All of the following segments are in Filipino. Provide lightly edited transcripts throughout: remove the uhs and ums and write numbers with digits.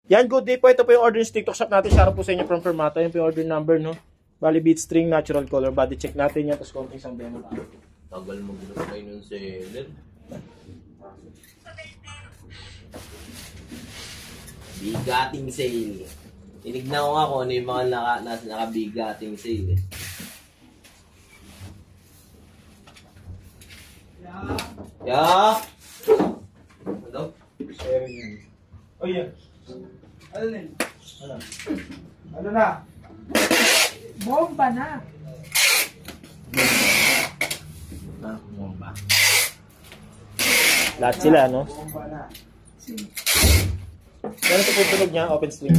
Yan, good day po. Ito po yung order ng TikTok shop natin. Shoutout po sa inyo from Fermata. Yan po yung order number, no? Bali, bead string, natural color. Body check natin yan. Tapos konting isang demo tayo. Tagal mo gano'n kayo nun seller. Bigating sale. Tinignan ko nga kung ano yung mga naka-bigating sale. Yeah. Ano? Sharing yan. Oh, yeah. Ano din? Ano na? Bomba na. Bomba. Lahat sila, no? Bomba na. Pero ito po tunog niya, open string.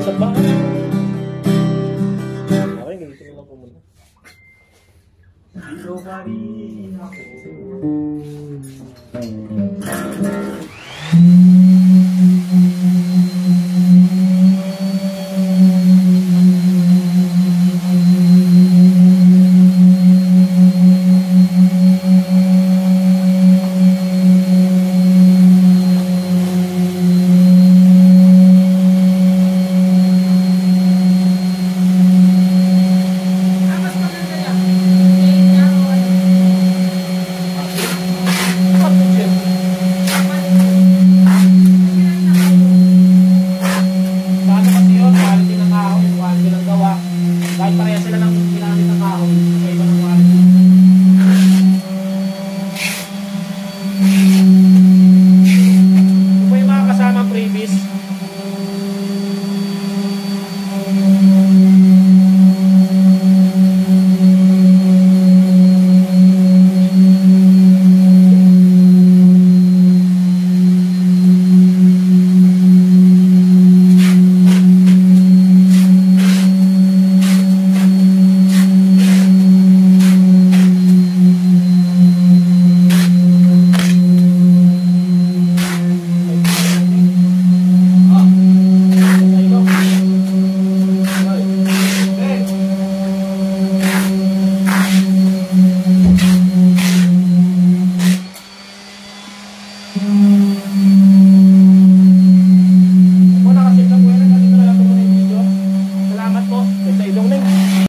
Sa bahay. Okay, ganito na lang po muna. Nobody.